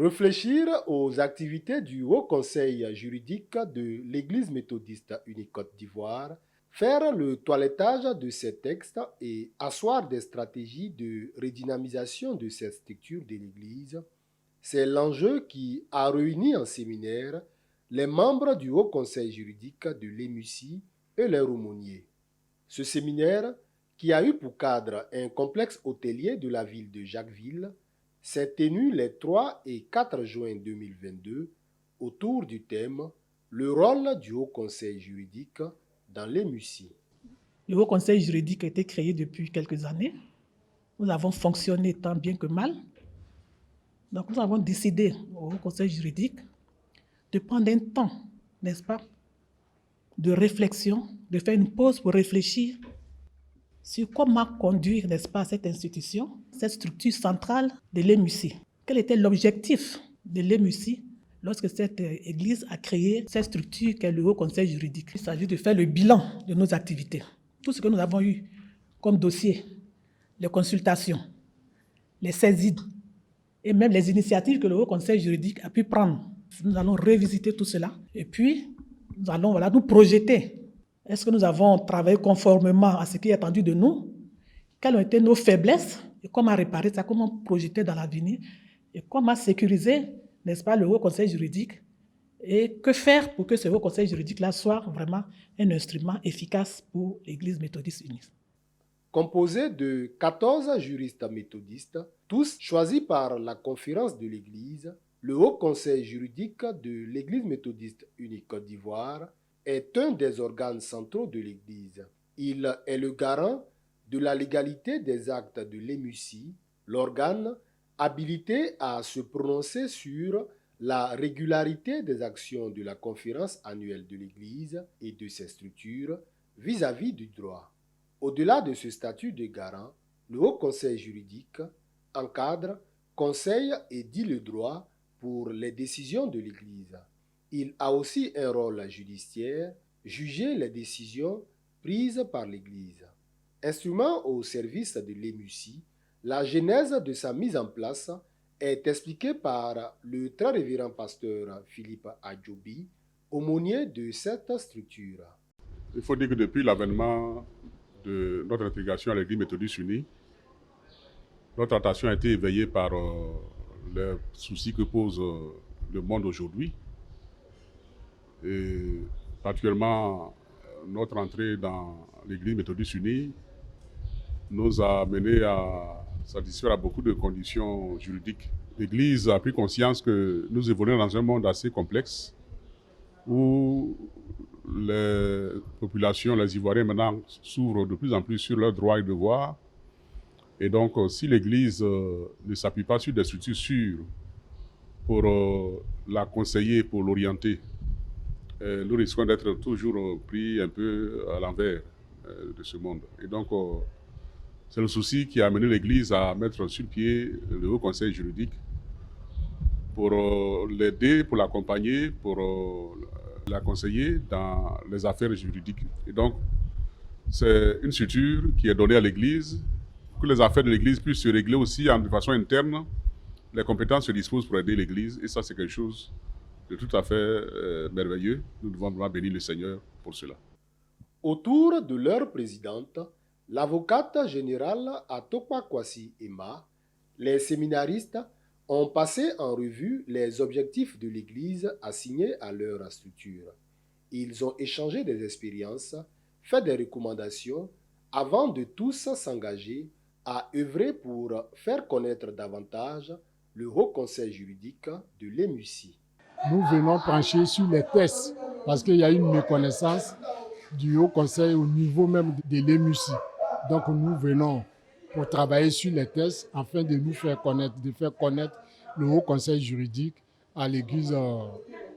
Réfléchir aux activités du Haut Conseil juridique de l'Église méthodiste unique Côte d'Ivoire, faire le toilettage de ces textes et asseoir des stratégies de redynamisation de cette structure de l'Église, c'est l'enjeu qui a réuni en séminaire les membres du Haut Conseil juridique de l'EMUCI et leurs aumôniers. Ce séminaire, qui a eu pour cadre un complexe hôtelier de la ville de Jacquesville, s'est tenu les 3 et 4 juin 2022 autour du thème « Le rôle du Haut Conseil juridique dans l'EMUCI ». Le Haut Conseil juridique a été créé depuis quelques années. Nous avons fonctionné tant bien que mal. Donc nous avons décidé au Haut Conseil juridique de prendre un temps, n'est-ce pas, de réflexion, de faire une pause pour réfléchir sur comment conduire, n'est-ce pas, cette institution, cette structure centrale de l'EMUCI. Quel était l'objectif de l'EMUCI lorsque cette Église a créé cette structure qu'est le Haut Conseil juridique? Il s'agit de faire le bilan de nos activités. Tout ce que nous avons eu comme dossier, les consultations, les saisines et même les initiatives que le Haut Conseil juridique a pu prendre. Nous allons revisiter tout cela et puis nous allons nous projeter. Est-ce que nous avons travaillé conformément à ce qui est attendu de nous? Quelles ont été nos faiblesses? Et comment réparer ça? Comment projeter dans l'avenir? Et comment sécuriser, n'est-ce pas, le Haut Conseil juridique? Et que faire pour que ce Haut Conseil juridique-là soit vraiment un instrument efficace pour l'Église méthodiste unie? Composé de 14 juristes méthodistes, tous choisis par la conférence de l'Église, le Haut Conseil juridique de l'Église méthodiste unique Côte d'Ivoire est un des organes centraux de l'Église. Il est le garant de la légalité des actes de l'EMUCI, l'organe habilité à se prononcer sur la régularité des actions de la conférence annuelle de l'Église et de ses structures vis-à-vis du droit. Au-delà de ce statut de garant, le Haut Conseil juridique encadre, conseille et dit le droit pour les décisions de l'Église. Il a aussi un rôle judiciaire, juger les décisions prises par l'Église. Instrument au service de l'EMUCI, la genèse de sa mise en place est expliquée par le très révérend pasteur Philippe Adjobi, aumônier de cette structure. Il faut dire que depuis l'avènement de notre intégration à l'Église méthodiste unie, notre attention a été éveillée par les soucis que pose le monde aujourd'hui. Et particulièrement, notre entrée dans l'Église méthodiste unie nous a mené à satisfaire à beaucoup de conditions juridiques. L'Église a pris conscience que nous évoluons dans un monde assez complexe où les populations, les Ivoiriens maintenant s'ouvrent de plus en plus sur leurs droits et devoirs. Et donc, si l'Église ne s'appuie pas sur des structures sûres pour la conseiller, pour l'orienter, nous risquons d'être toujours pris un peu à l'envers de ce monde. Et donc, c'est le souci qui a amené l'Église à mettre sur pied le Haut Conseil juridique pour l'aider, pour l'accompagner, pour la conseiller dans les affaires juridiques. Et donc, c'est une structure qui est donnée à l'Église, que les affaires de l'Église puissent se régler aussi de façon interne. Les compétences se disposent pour aider l'Église, et ça, c'est quelque chose de tout à fait merveilleux. Nous devons vraiment bénir le Seigneur pour cela. Autour de leur présidente, l'avocate générale Atokwa Kwasi Emma, les séminaristes ont passé en revue les objectifs de l'Église assignés à leur structure. Ils ont échangé des expériences, fait des recommandations, avant de tous s'engager à œuvrer pour faire connaître davantage le Haut Conseil juridique de l'EMUCI. Nous venons pencher sur les tests parce qu'il y a une méconnaissance du Haut Conseil au niveau même de l'EMUCI. Donc nous venons pour travailler sur les tests afin de nous faire connaître, le Haut Conseil juridique à l'Église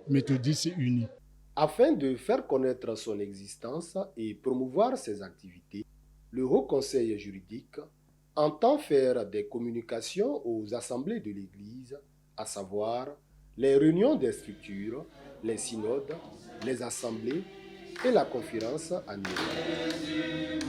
méthodiste unie. Afin de faire connaître son existence et promouvoir ses activités, le Haut Conseil juridique entend faire des communications aux assemblées de l'Église, à savoir les réunions des structures, les synodes, les assemblées et la conférence annuelle.